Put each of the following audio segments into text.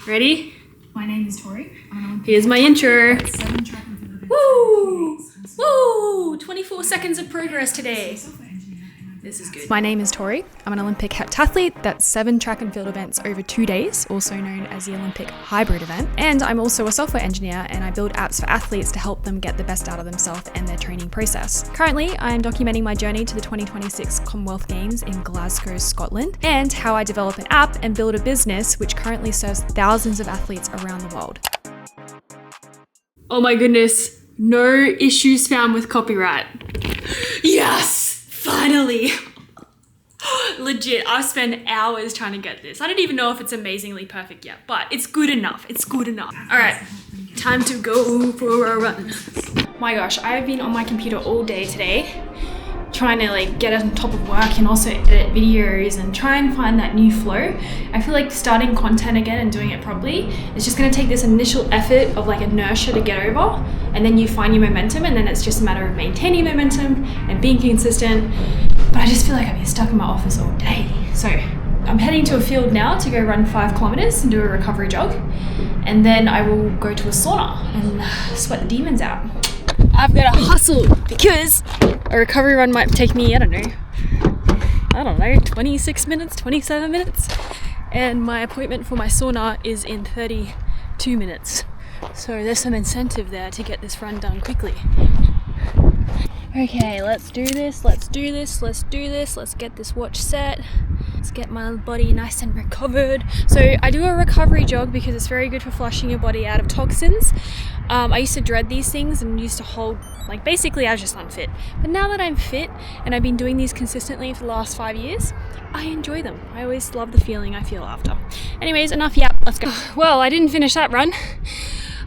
Ready? My name is Tori. Here's my intro. 7 track and field events. Woo! Woo! 24 seconds of progress today. This is good. My name is Tori. I'm an Olympic heptathlete. That's 7 track and field events over 2 days, also known as the Olympic hybrid event. And I'm also a software engineer, and I build apps for athletes to help them get the best out of themselves and their training process. Currently, I'm documenting my journey to the 2026 Commonwealth Games in Glasgow, Scotland, and how I develop an app and build a business which currently serves thousands of athletes around the world. Oh my goodness. No issues found with copyright. Yes! Finally! Legit, I've spent hours trying to get this. I don't even know if it's amazingly perfect yet, but it's good enough. It's good enough. All right, time to go for a run. My gosh, I've been on my computer all day today, trying to get on top of work and also edit videos and try and find that new flow. I feel like starting content again and doing it properly is just gonna take this initial effort of inertia to get over, and then you find your momentum, and then it's just a matter of maintaining momentum and being consistent. But I just feel like I've been stuck in my office all day. So I'm heading to a field now to go run 5 kilometers and do a recovery jog. And then I will go to a sauna and sweat the demons out. I've got to hustle because a recovery run might take me, I don't know, 26 minutes, 27 minutes. And my appointment for my sauna is in 32 minutes. So there's some incentive there to get this run done quickly. Okay, let's do this, let's get this watch set. Let's get my body nice and recovered. So I do a recovery jog because it's very good for flushing your body out of toxins. I used to dread these things and used to hold, basically I was just unfit. But now that I'm fit and I've been doing these consistently for the last 5 years, I enjoy them. I always love the feeling I feel after. Anyways, enough yap, let's go. Well, I didn't finish that run.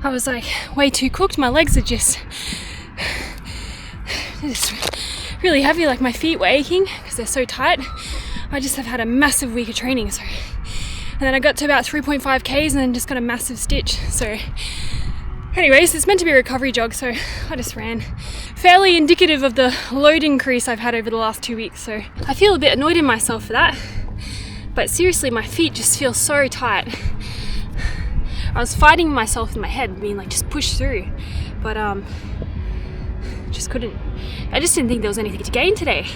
I was way too cooked. My legs are just really heavy, my feet were aching because they're so tight. I just have had a massive week of training, so. And then I got to about 3.5 Ks and then just got a massive stitch, so. Anyways, it's meant to be a recovery jog, so I just ran. Fairly indicative of the load increase I've had over the last 2 weeks, so I feel a bit annoyed in myself for that. But seriously, my feet just feel so tight. I was fighting myself in my head, being just push through, but just couldn't. I just didn't think there was anything to gain today.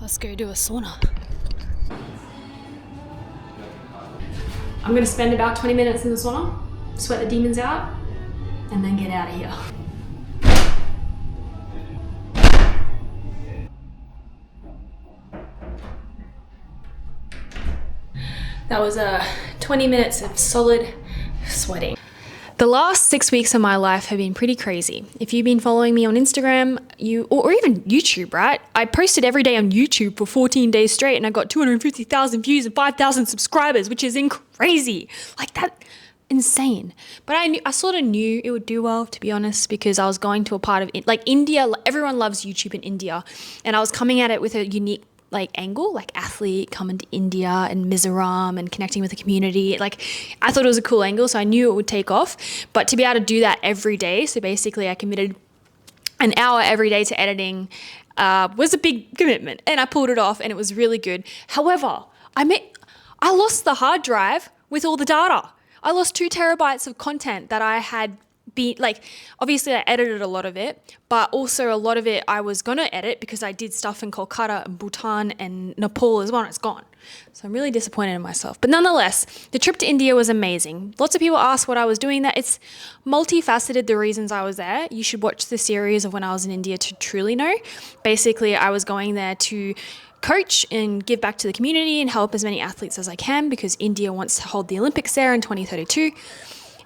Let's go do a sauna. I'm gonna spend about 20 minutes in the sauna, sweat the demons out, and then get out of here. That was 20 minutes of solid sweating. The last 6 weeks of my life have been pretty crazy. If you've been following me on Instagram, or even YouTube, right? I posted every day on YouTube for 14 days straight, and I got 250,000 views and 5,000 subscribers, which is crazy. That, insane. But I sort of knew it would do well, to be honest, because I was going to a part of India. Everyone loves YouTube in India, and I was coming at it with a unique angle, athlete coming to India and Mizoram and connecting with the community. I thought it was a cool angle, so I knew it would take off. But to be able to do that every day, so basically I committed an hour every day to editing, was a big commitment, and I pulled it off, and it was really good. However, I lost the hard drive with all the data. I lost 2 terabytes of content that I had obviously I edited a lot of it, but also a lot of it I was going to edit because I did stuff in Kolkata and Bhutan and Nepal as well, and it's gone. So I'm really disappointed in myself. But nonetheless, the trip to India was amazing. Lots of people asked what I was doing there. It's multifaceted, the reasons I was there. You should watch the series of when I was in India to truly know. Basically, I was going there to coach and give back to the community and help as many athletes as I can, because India wants to hold the Olympics there in 2032.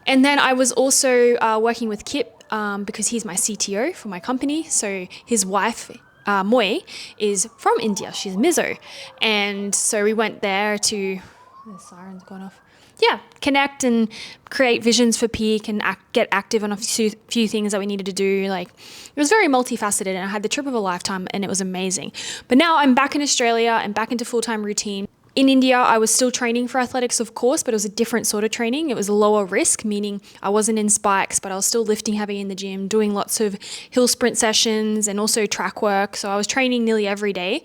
And then I was also working with Kip because he's my CTO for my company. So his wife, Moy, is from India. She's Mizo. And so we went there to... The siren's gone off. Yeah, connect and create visions for Peak and get active on a few things that we needed to do. It was very multifaceted, and I had the trip of a lifetime, and it was amazing. But now I'm back in Australia and back into full-time routine. In India, I was still training for athletics, of course, but it was a different sort of training. It was lower risk, meaning I wasn't in spikes, but I was still lifting heavy in the gym, doing lots of hill sprint sessions and also track work. So I was training nearly every day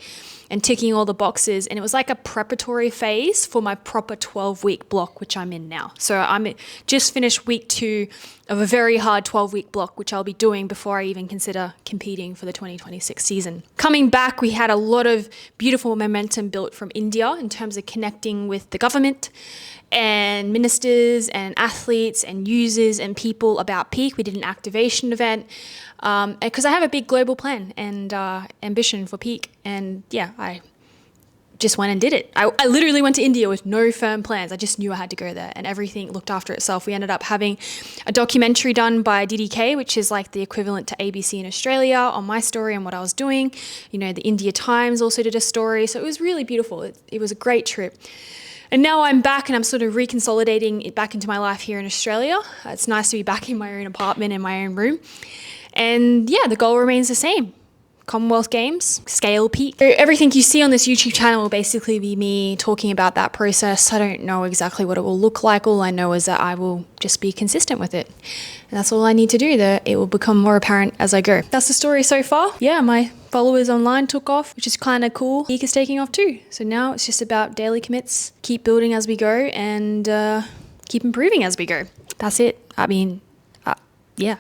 and ticking all the boxes. And it was like a preparatory phase for my proper 12-week block, which I'm in now. So I'm just finished week 2 of a very hard 12-week block, which I'll be doing before I even consider competing for the 2026 season. Coming back, we had a lot of beautiful momentum built from India in terms of connecting with the government and ministers and athletes and users and people about Peak. We did an activation event because I have a big global plan and ambition for Peak. And yeah, I just went and did it. I literally went to India with no firm plans. I just knew I had to go there and everything looked after itself. We ended up having a documentary done by DDK, which is like the equivalent to ABC in Australia, on my story and what I was doing. You know, the India Times also did a story. So it was really beautiful. It was a great trip. And now I'm back and I'm sort of reconsolidating it back into my life here in Australia. It's nice to be back in my own apartment, in my own room. And yeah, the goal remains the same. Commonwealth Games, scale Peak. So everything you see on this YouTube channel will basically be me talking about that process. I don't know exactly what it will look like. All I know is that I will just be consistent with it. And that's all I need to do. That it will become more apparent as I go. That's the story so far. Yeah, my followers online took off, which is kind of cool. Peak is taking off too. So now it's just about daily commits, keep building as we go and keep improving as we go. That's it. I mean, yeah.